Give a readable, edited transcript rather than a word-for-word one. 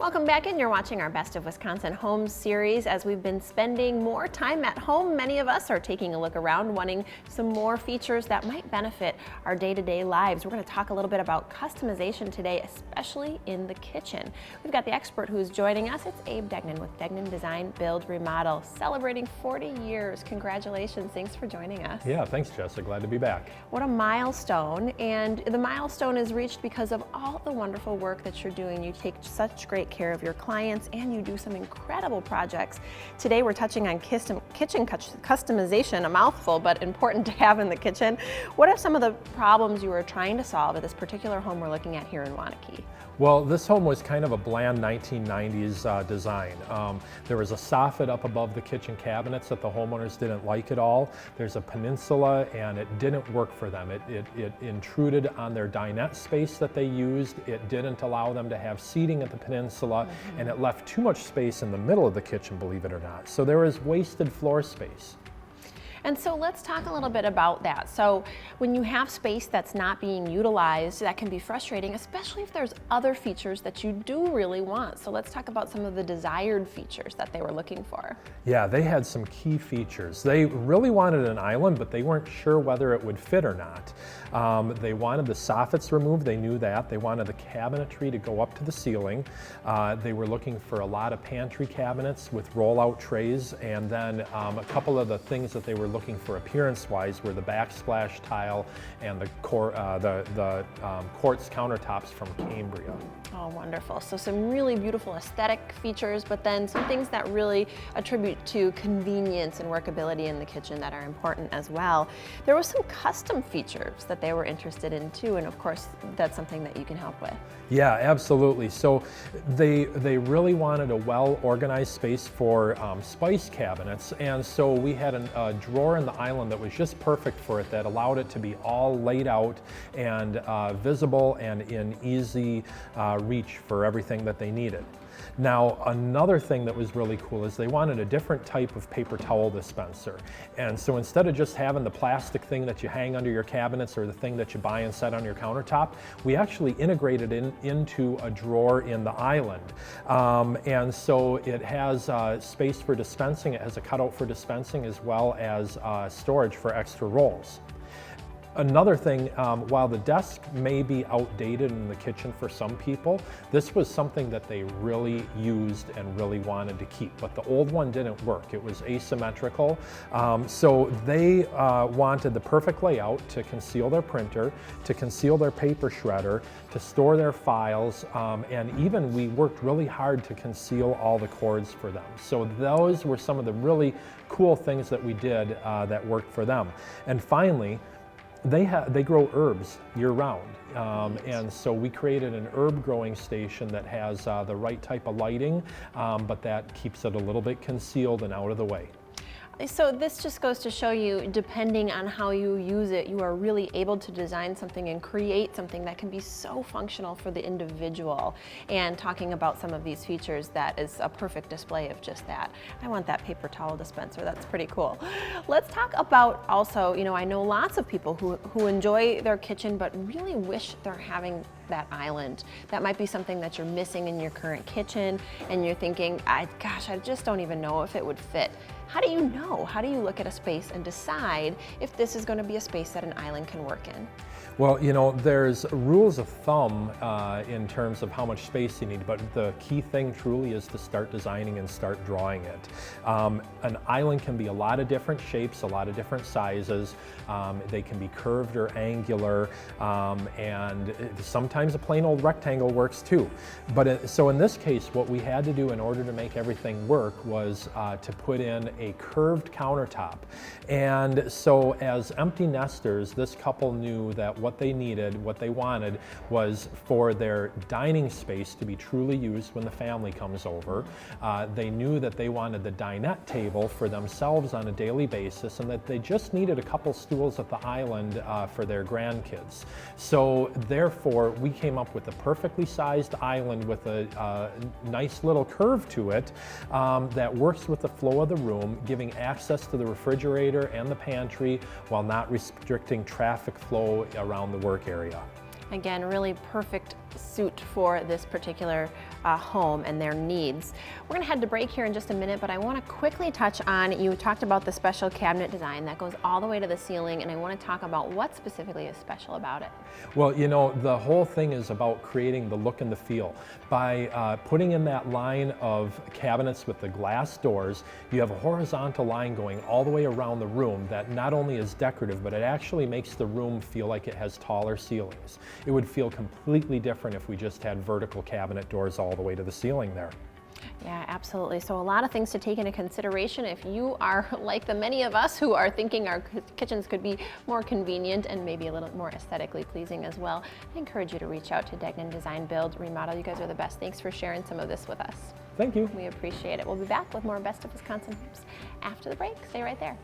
Welcome back in. You're watching our Best of Wisconsin Homes series. As we've been spending more time at home, many of us are taking a look around, wanting some more features that might benefit our day-to-day lives. We're going to talk a little bit about customization today, especially in the kitchen. We've got the expert who's joining us. It's Abe Degnan with Degnan Design-Build-Remodel, celebrating 40 years. Congratulations. Thanks for joining us. Yeah, thanks, Jessica. Glad to be back. What a milestone. And the milestone is reached because of all the wonderful work that you're doing. You take such great care of your clients and you do some incredible projects. Today we're touching on kitchen customization, a mouthful, but important to have in the kitchen. What are some of the problems you were trying to solve at this particular home we're looking at here in Waunakee? Well, this home was kind of a bland 1990s design. There was a soffit up above the kitchen cabinets that the homeowners didn't like at all. There's a peninsula and it didn't work for them. It intruded on their dinette space that they used. It didn't allow them to have seating at the peninsula, and it left too much space in the middle of the kitchen, believe it or not. So there was wasted floor space. And so let's talk a little bit about that. So when you have space that's not being utilized, that can be frustrating, especially if there's other features that you do really want. So let's talk about some of the desired features that they were looking for. Yeah, they had some key features. They really wanted an island, but they weren't sure whether it would fit or not. They wanted the soffits removed, they knew that. They wanted the cabinetry to go up to the ceiling. They were looking for a lot of pantry cabinets with rollout trays, and then a couple of the things that they were looking for appearance-wise were the backsplash tile and the quartz countertops from Cambria. Oh, wonderful. So some really beautiful aesthetic features, but then some things that really attribute to convenience and workability in the kitchen that are important as well. There was some custom features that they were interested in too, and of course that's something that you can help with. Yeah, absolutely. So they really wanted a well-organized space for spice cabinets, and so we had a drawer in the island that was just perfect for it, that allowed it to be all laid out and visible and in easy reach for everything that they needed. Now, another thing that was really cool is they wanted a different type of paper towel dispenser. And so instead of just having the plastic thing that you hang under your cabinets or the thing that you buy and set on your countertop, we actually integrated into a drawer in the island. And so it has space for dispensing, it has a cutout for dispensing, as well as storage for extra rolls. Another thing, while the desk may be outdated in the kitchen for some people, this was something that they really used and really wanted to keep, but the old one didn't work. It was asymmetrical. So they wanted the perfect layout to conceal their printer, to conceal their paper shredder, to store their files, and even we worked really hard to conceal all the cords for them. So those were some of the really cool things that we did that worked for them. And finally, they grow herbs year-round, and so we created an herb growing station that has the right type of lighting, but that keeps it a little bit concealed and out of the way. So this just goes to show you, depending on how you use it, you are really able to design something and create something that can be so functional for the individual. And talking about some of these features, that is a perfect display of just that. I want that paper towel dispenser. That's pretty cool. Let's talk about also, I know lots of people who enjoy their kitchen but really wish they're having that island. That might be something that you're missing in your current kitchen and you're thinking, gosh, I just don't even know if it would fit. How do you know? How do you look at a space and decide if this is going to be a space that an island can work in? Well, there's rules of thumb in terms of how much space you need, but the key thing truly is to start designing and start drawing it. An island can be a lot of different shapes, a lot of different sizes. They can be curved or angular, and sometimes a plain old rectangle works too. But so in this case, what we had to do in order to make everything work was to put in a curved countertop. And so as empty nesters, this couple knew that what they needed, what they wanted, was for their dining space to be truly used when the family comes over. They knew that they wanted the dinette table for themselves on a daily basis, and that they just needed a couple stools at the island for their grandkids. So therefore, we came up with a perfectly sized island with a nice little curve to it that works with the flow of the room, giving access to the refrigerator and the pantry while not restricting traffic flow around the work area. Again, really perfect suit for this particular home and their needs. We're gonna head to break here in just a minute, but I wanna quickly touch on, you talked about the special cabinet design that goes all the way to the ceiling, and I wanna talk about what specifically is special about it. Well, you know, the whole thing is about creating the look and the feel. By putting in that line of cabinets with the glass doors, you have a horizontal line going all the way around the room that not only is decorative, but it actually makes the room feel like it has taller ceilings. It would feel completely different if we just had vertical cabinet doors all the way to the ceiling there. Yeah, absolutely. So a lot of things to take into consideration if you are like the many of us who are thinking our kitchens could be more convenient and maybe a little more aesthetically pleasing as well. I encourage you to reach out to Degnan Design Build Remodel. You guys are the best. Thanks for sharing some of this with us. Thank you. We appreciate it. We'll be back with more Best of Wisconsin Homes after the break. Stay right there.